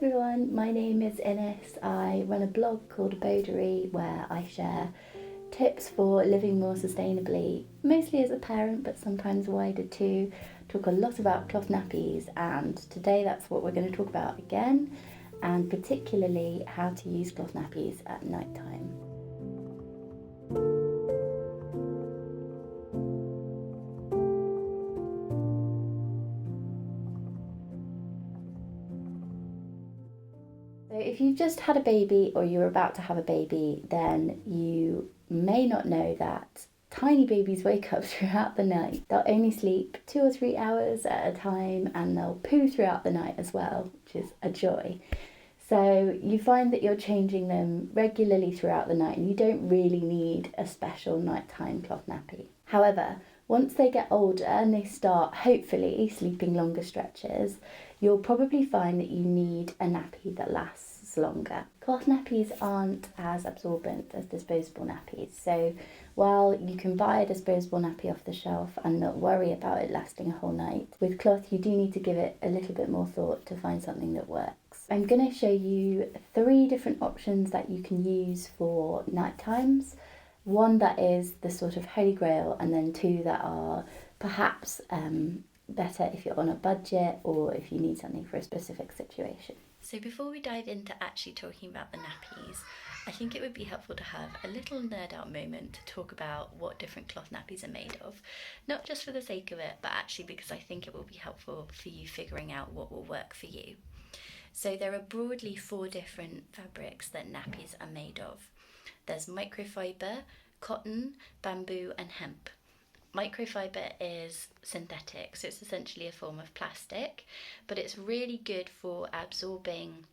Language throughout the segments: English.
everyone, my name is Ines. I run a blog called Bodery where I share tips for living more sustainably, mostly as a parent but sometimes wider too. Talk a lot about cloth nappies, and today that's what we're going to talk about again, and particularly how to use cloth nappies at night time. So if you've just had a baby or you're about to have a baby, then you may not know that tiny babies wake up throughout the night. They'll only sleep 2 or 3 hours at a time, and they'll poo throughout the night as well, which is a joy. So you find that you're changing them regularly throughout the night and you don't really need a special nighttime cloth nappy. However, once they get older and they start hopefully sleeping longer stretches, you'll probably find that you need a nappy that lasts longer. Cloth nappies aren't as absorbent as disposable nappies, so while you can buy a disposable nappy off the shelf and not worry about it lasting a whole night, with cloth you do need to give it a little bit more thought to find something that works. I'm going to show you 3 different options that you can use for night times. One that is the sort of holy grail, and then 2 that are perhaps better if you're on a budget or if you need something for a specific situation. So before we dive into actually talking about the nappies, I think it would be helpful to have a little nerd out moment to talk about what different cloth nappies are made of. Not just for the sake of it, but actually because I think it will be helpful for you figuring out what will work for you. So there are broadly 4 different fabrics that nappies are made of. There's microfiber, cotton, bamboo and hemp. Microfiber is synthetic, so it's essentially a form of plastic, but it's really good for absorbing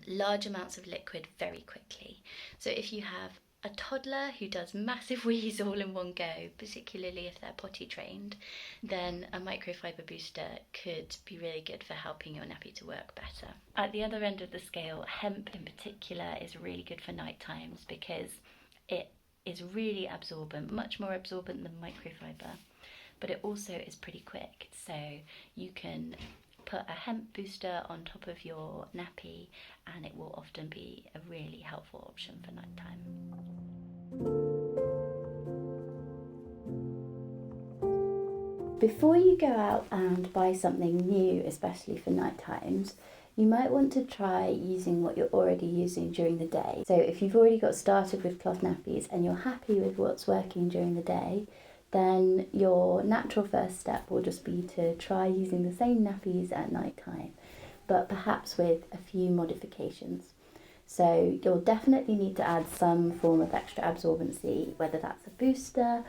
large amounts of liquid very quickly. So if you have a toddler who does massive wheeze all in one go, particularly if they're potty trained, then a microfiber booster could be really good for helping your nappy to work better. At the other end of the scale, hemp in particular is really good for night times because it is really absorbent, much more absorbent than microfiber, but it also is pretty quick. So you can put a hemp booster on top of your nappy and it will often be a really helpful option for nighttime. Before you go out and buy something new, especially for night times, you might want to try using what you're already using during the day. So if you've already got started with cloth nappies and you're happy with what's working during the day, then your natural first step will just be to try using the same nappies at night time, but perhaps with a few modifications. So you'll definitely need to add some form of extra absorbency, whether that's a booster,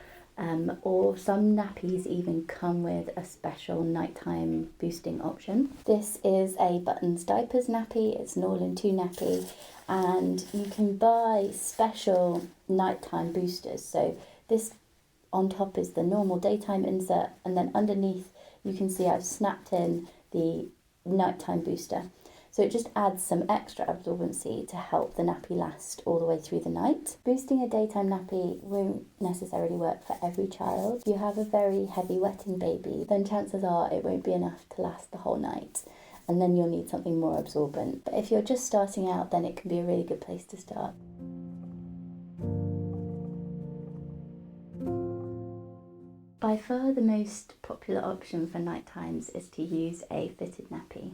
or some nappies even come with a special nighttime boosting option. This is a Buttons Diapers nappy, it's an all-in-2 nappy, and you can buy special nighttime boosters. So this on top is the normal daytime insert, and then underneath you can see I've snapped in the nighttime booster. So it just adds some extra absorbency to help the nappy last all the way through the night. Boosting a daytime nappy won't necessarily work for every child. If you have a very heavy wetting baby, then chances are it won't be enough to last the whole night, and then you'll need something more absorbent. But if you're just starting out, then it can be a really good place to start. By far the most popular option for night times is to use a fitted nappy.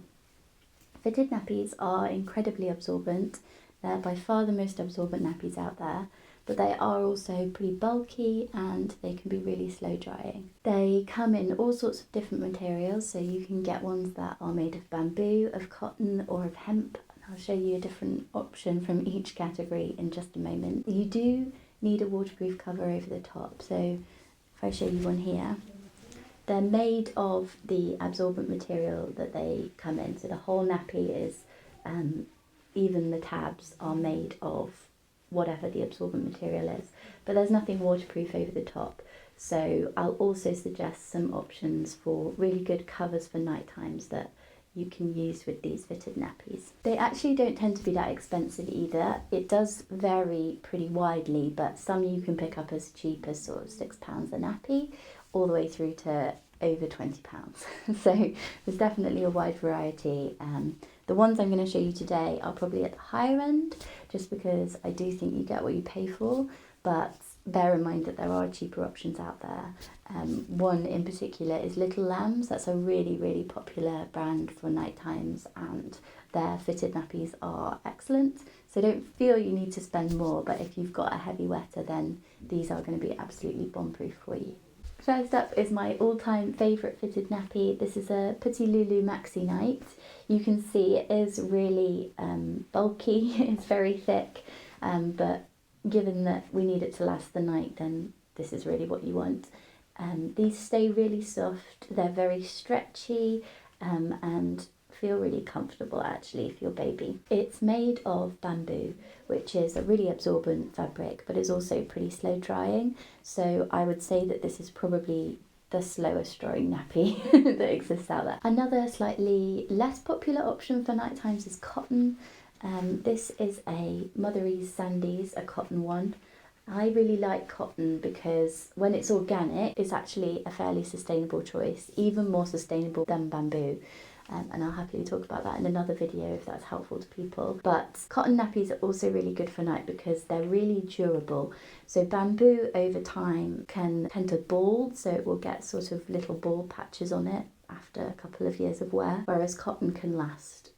Fitted nappies are incredibly absorbent. They're by far the most absorbent nappies out there, but they are also pretty bulky and they can be really slow drying. They come in all sorts of different materials, so you can get ones that are made of bamboo, of cotton or of hemp. I'll show you a different option from each category in just a moment. You do need a waterproof cover over the top, so if I show you one here, they're made of the absorbent material that they come in. So the whole nappy is, even the tabs are made of whatever the absorbent material is, but there's nothing waterproof over the top. So I'll also suggest some options for really good covers for night times that you can use with these fitted nappies. They actually don't tend to be that expensive either. It does vary pretty widely, but some you can pick up as cheap as sort of £6 a nappy, all the way through to over £20. So there's definitely a wide variety, The ones I'm going to show you today are probably at the higher end, just because I do think you get what you pay for, but bear in mind that there are cheaper options out there. One in particular is Little Lambs. That's a really, really popular brand for night times, and their fitted nappies are excellent. So don't feel you need to spend more, but if you've got a heavy wetter, then these are going to be absolutely bomb-proof for you. First up is my all-time favourite fitted nappy. This is a Petit Lulu Maxi Night. You can see it is really bulky, it's very thick, but given that we need it to last the night, then this is really what you want. These stay really soft, they're very stretchy, and feel really comfortable actually for your baby. It's made of bamboo, which is a really absorbent fabric, but is also pretty slow drying. So I would say that this is probably the slowest drying nappy that exists out there. Another slightly less popular option for night times is cotton. This is a Motherese Sandy's, a cotton one. I really like cotton because when it's organic, it's actually a fairly sustainable choice, even more sustainable than bamboo. And I'll happily talk about that in another video if that's helpful to people. But cotton nappies are also really good for night because they're really durable. So bamboo over time can tend to bald, so it will get sort of little bald patches on it after a couple of years of wear, whereas cotton can last,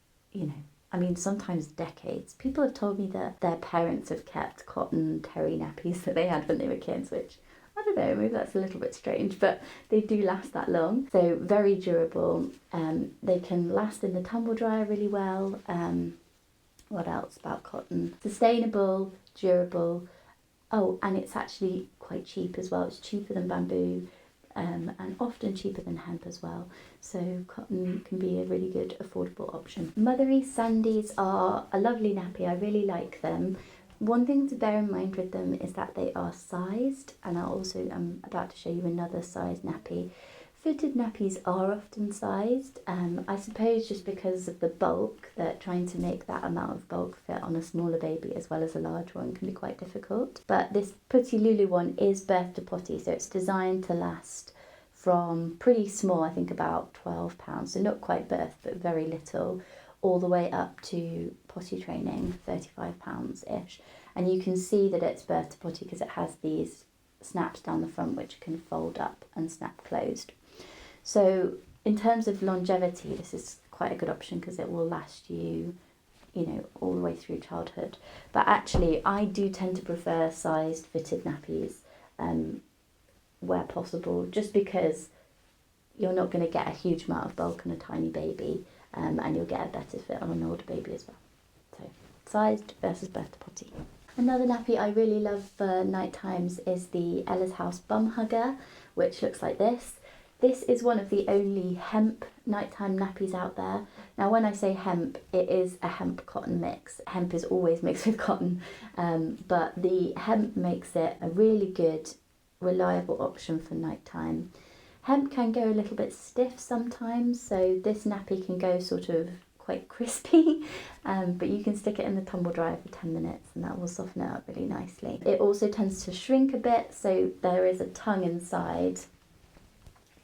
I mean, sometimes decades. People have told me that their parents have kept cotton terry nappies that they had when they were kids, which I don't know, maybe that's a little bit strange, but they do last that long. So very durable. They can last in the tumble dryer really well. What else about cotton? Sustainable, durable. Oh, and it's actually quite cheap as well. It's cheaper than bamboo, and often cheaper than hemp as well. So cotton can be a really good affordable option. Motherese Sandies are a lovely nappy. I really like them. One thing to bear in mind with them is that they are sized, and I'm about to show you another sized nappy. Fitted nappies are often sized, I suppose just because of the bulk, that trying to make that amount of bulk fit on a smaller baby as well as a large one can be quite difficult. But this Petit Lulu one is birth to potty, so it's designed to last from pretty small, I think about 12 pounds, so not quite birth, but very little, all the way up to potty training, 35 pounds-ish. And you can see that it's birth to potty because it has these snaps down the front which can fold up and snap closed. So in terms of longevity, this is quite a good option because it will last you, all the way through childhood. But actually, I do tend to prefer sized fitted nappies where possible, just because you're not going to get a huge amount of bulk on a tiny baby, and you'll get a better fit on an older baby as well. So sized versus birth to potty. Another nappy I really love for night times is the Ella's House Bum Hugger, which looks like this. This is one of the only hemp nighttime nappies out there. Now when I say hemp, it is a hemp cotton mix. Hemp is always mixed with cotton, but the hemp makes it a really good, reliable option for nighttime. Hemp can go a little bit stiff sometimes, so this nappy can go sort of quite crispy, but you can stick it in the tumble dryer for 10 minutes and that will soften it up really nicely. It also tends to shrink a bit, so there is a tongue inside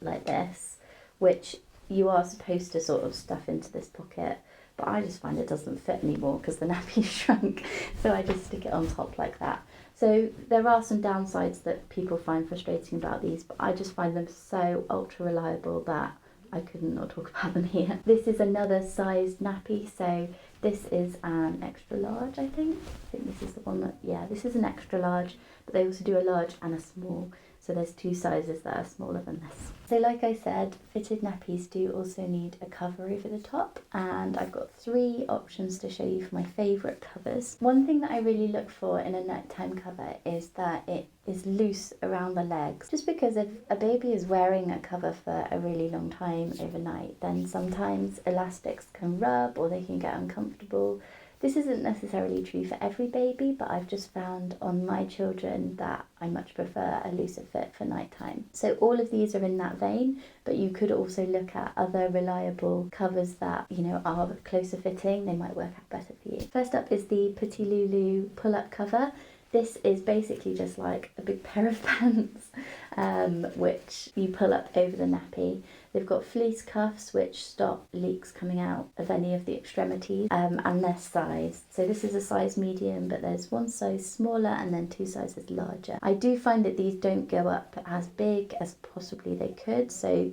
like this, which you are supposed to sort of stuff into this pocket, but I just find it doesn't fit anymore because the nappy shrunk, so I just stick it on top like that. So there are some downsides that people find frustrating about these, but I just find them so ultra reliable that I couldn't not talk about them here. This is another sized nappy, so this is an extra large, I think. This is the one that, yeah, this is an extra large, but they also do a large and a small. So there's two sizes that are smaller than this. So like I said, fitted nappies do also need a cover over the top, and I've got 3 options to show you for my favourite covers. One thing that I really look for in a nighttime cover is that it is loose around the legs. Just because if a baby is wearing a cover for a really long time overnight, then sometimes elastics can rub or they can get uncomfortable. This isn't necessarily true for every baby, but I've just found on my children that I much prefer a looser fit for nighttime. So all of these are in that vein, but you could also look at other reliable covers that, are closer fitting. They might work out better for you. First up is the Petit Lulu pull-up cover. This is basically just like a big pair of pants, which you pull up over the nappy. They've got fleece cuffs which stop leaks coming out of any of the extremities, and their size. So this is a size medium, but there's one size smaller and then 2 sizes larger. I do find that these don't go up as big as possibly they could, so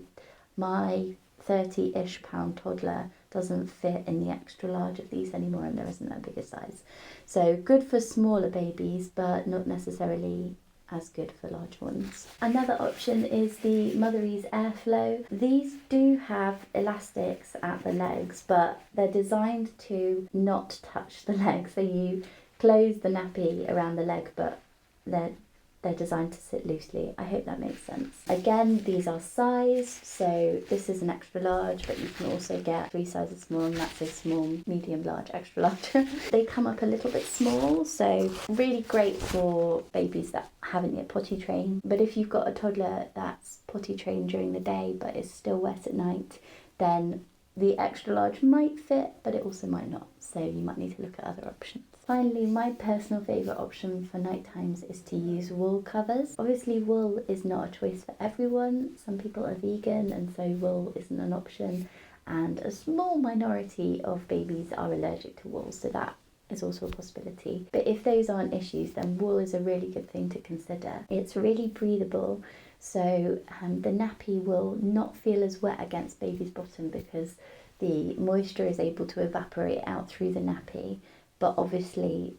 my 30-ish pound toddler doesn't fit in the extra large of these anymore, and there isn't a bigger size. So good for smaller babies, but not necessarily as good for large ones. Another option is the Mother-Ease Airflow. These do have elastics at the legs, but they're designed to not touch the legs. So you close the nappy around the leg, but they're designed to sit loosely. I hope that makes sense. Again, these are sized, so this is an extra large, but you can also get 3 sizes small, and that's a small, medium, large, extra large. They come up a little bit small, so really great for babies that haven't yet potty trained. But if you've got a toddler that's potty trained during the day but is still wet at night, then the extra large might fit, but it also might not. So you might need to look at other options. Finally, my personal favourite option for night times is to use wool covers. Obviously, wool is not a choice for everyone. Some people are vegan, and so wool isn't an option. And a small minority of babies are allergic to wool, so that is also a possibility. But if those aren't issues, then wool is a really good thing to consider. It's really breathable, so the nappy will not feel as wet against baby's bottom because the moisture is able to evaporate out through the nappy. But obviously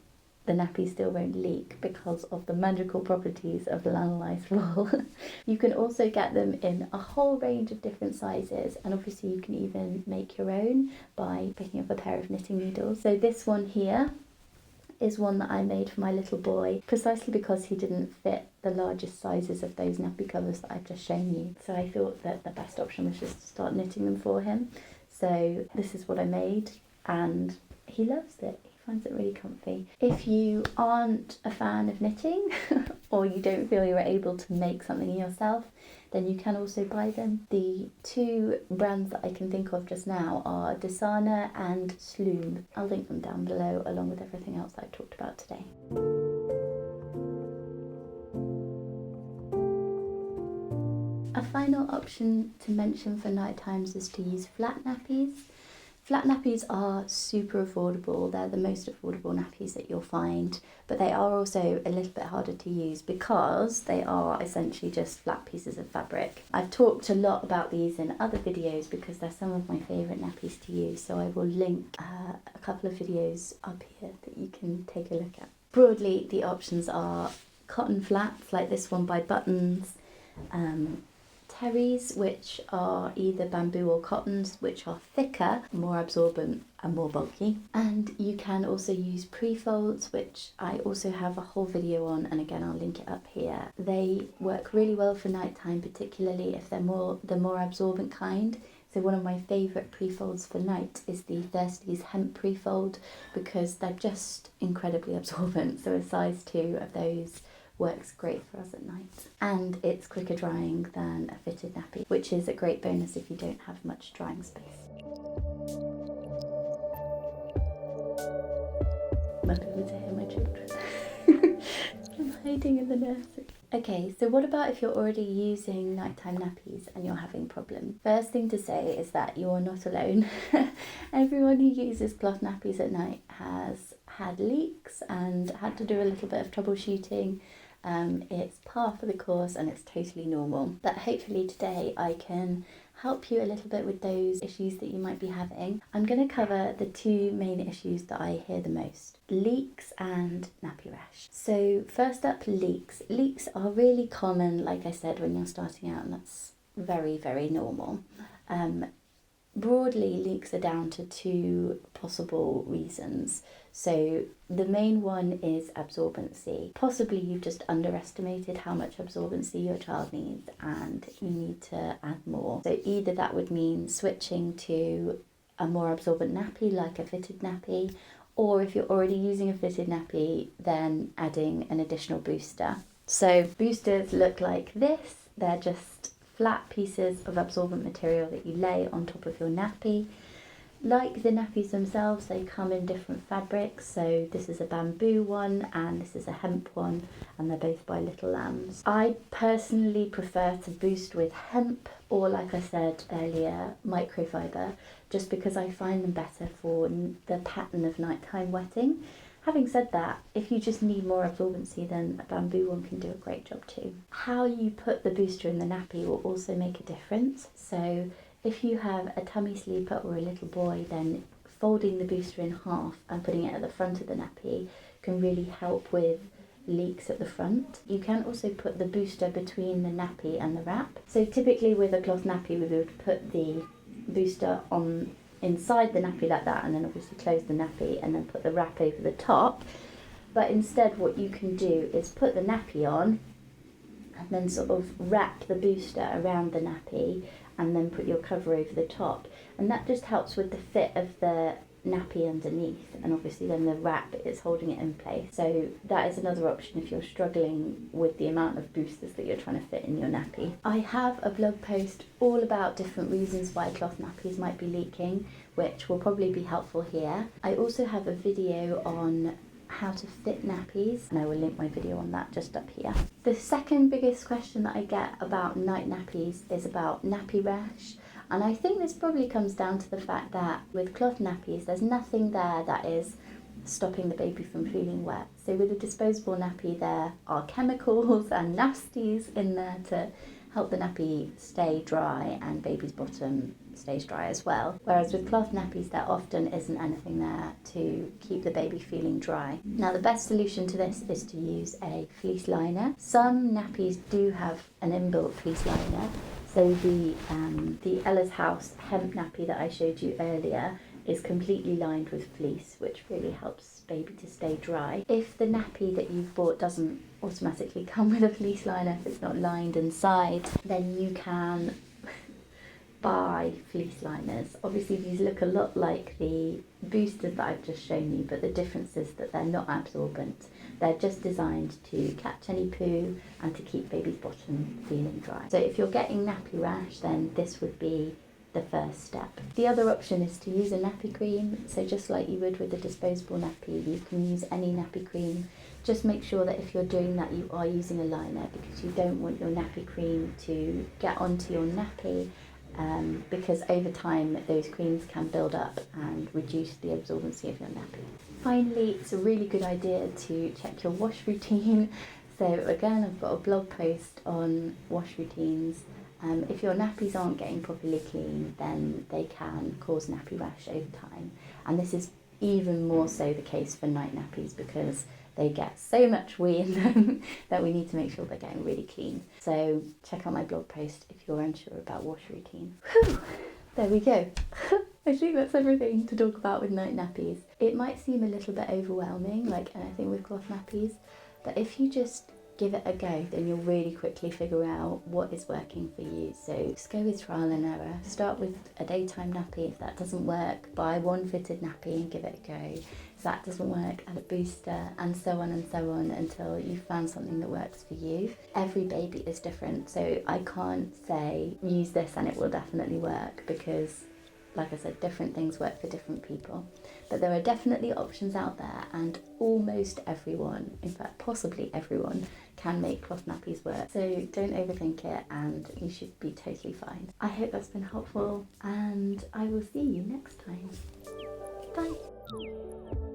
the nappy still won't leak because of the magical properties of lanolized wool. You can also get them in a whole range of different sizes, and obviously you can even make your own by picking up a pair of knitting needles. So this one here is one that I made for my little boy, precisely because he didn't fit the largest sizes of those nappy covers that I've just shown you. So I thought that the best option was just to start knitting them for him. So this is what I made, and he loves it. Finds it really comfy. If you aren't a fan of knitting or you don't feel you're able to make something yourself, then you can also buy them. The 2 brands that I can think of just now are Desana and Sloom. I'll link them down below along with everything else that I've talked about today. A final option to mention for night times is to use flat nappies. Flat nappies are super affordable. They're the most affordable nappies that you'll find, but they are also a little bit harder to use because they are essentially just flat pieces of fabric. I've talked a lot about these in other videos because they're some of my favourite nappies to use, so I will link a couple of videos up here that you can take a look at. Broadly, the options are cotton flats like this one by Buttons, terries, which are either bamboo or cottons, which are thicker, more absorbent and more bulky. And you can also use pre-folds, which I also have a whole video on, and again I'll link it up here. They work really well for nighttime, particularly if they're the more absorbent kind. So one of my favourite pre-folds for night is the Thirsties hemp pre-fold because they're just incredibly absorbent. So a size 2 of those works great for us at night, and it's quicker drying than a fitted nappy, which is a great bonus if you don't have much drying space. Might be able to hear my children. I'm hiding in the nursery. Okay, so what about if you're already using nighttime nappies and you're having problems? First thing to say is that you're not alone. Everyone who uses cloth nappies at night has had leaks and had to do a little bit of troubleshooting. It's par for the course and it's totally normal. But hopefully today I can help you a little bit with those issues that you might be having. I'm going to cover the 2 main issues that I hear the most: leaks and nappy rash. So first up, leaks. Leaks are really common, like I said, when you're starting out, and that's very, very normal. Broadly, leaks are down to 2 possible reasons. So the main one is absorbency. Possibly you've just underestimated how much absorbency your child needs and you need to add more. So either that would mean switching to a more absorbent nappy like a fitted nappy, or if you're already using a fitted nappy, then adding an additional booster. So boosters look like this. They're just flat pieces of absorbent material that you lay on top of your nappy. Like the nappies themselves, they come in different fabrics. So this is a bamboo one and this is a hemp one, and they're both by Little Lambs. I personally prefer to boost with hemp or like I said earlier, microfiber, just because I find them better for the pattern of nighttime wetting. Having said that, if you just need more absorbency, then a bamboo one can do a great job too. How you put the booster in the nappy will also make a difference. So if you have a tummy sleeper or a little boy, then folding the booster in half and putting it at the front of the nappy can really help with leaks at the front. You can also put the booster between the nappy and the wrap. So typically with a cloth nappy, we would put the booster on inside the nappy like that, and then obviously close the nappy and then put the wrap over the top. But instead what you can do is put the nappy on and then sort of wrap the booster around the nappy and then put your cover over the top, and that just helps with the fit of the nappy underneath, and obviously then the wrap is holding it in place. So that is another option if you're struggling with the amount of boosters that you're trying to fit in your nappy. I have a blog post all about different reasons why cloth nappies might be leaking, which will probably be helpful here. I also have a video on how to fit nappies, and I will link my video on that just up here. The second biggest question that I get about night nappies is about nappy rash. And I think this probably comes down to the fact that with cloth nappies, there's nothing there that is stopping the baby from feeling wet. So with a disposable nappy, there are chemicals and nasties in there to help the nappy stay dry and baby's bottom stays dry as well. Whereas with cloth nappies, there often isn't anything there to keep the baby feeling dry. Now, the best solution to this is to use a fleece liner. Some nappies do have an inbuilt fleece liner. So the Ella's House hemp nappy that I showed you earlier is completely lined with fleece, which really helps baby to stay dry. If the nappy that you've bought doesn't automatically come with a fleece liner, if it's not lined inside, then you can buy fleece liners. Obviously these look a lot like the boosters that I've just shown you, but the difference is that they're not absorbent. They're just designed to catch any poo and to keep baby's bottom feeling dry. So if you're getting nappy rash, then this would be the first step. The other option is to use a nappy cream. So just like you would with a disposable nappy, you can use any nappy cream. Just make sure that if you're doing that, you are using a liner, because you don't want your nappy cream to get onto your nappy, because over time those creams can build up and reduce the absorbency of your nappy. Finally, it's a really good idea to check your wash routine. So again, I've got a blog post on wash routines. If your nappies aren't getting properly clean, then they can cause nappy rash over time. And this is even more so the case for night nappies, because they get so much wee in them that we need to make sure they're getting really clean. So check out my blog post if you're unsure about wash routine. Whew, there we go. I think that's everything to talk about with night nappies. It might seem a little bit overwhelming, like anything with cloth nappies, but if you just give it a go, then you'll really quickly figure out what is working for you. So just go with trial and error. Start with a daytime nappy. If that doesn't work, buy one fitted nappy and give it a go. If that doesn't work, add a booster, and so on until you've found something that works for you. Every baby is different, so I can't say use this and it will definitely work, because like I said, different things work for different people. But there are definitely options out there, and almost everyone, in fact possibly everyone, can make cloth nappies work. So don't overthink it and you should be totally fine. I hope that's been helpful, and I will see you next time. Bye.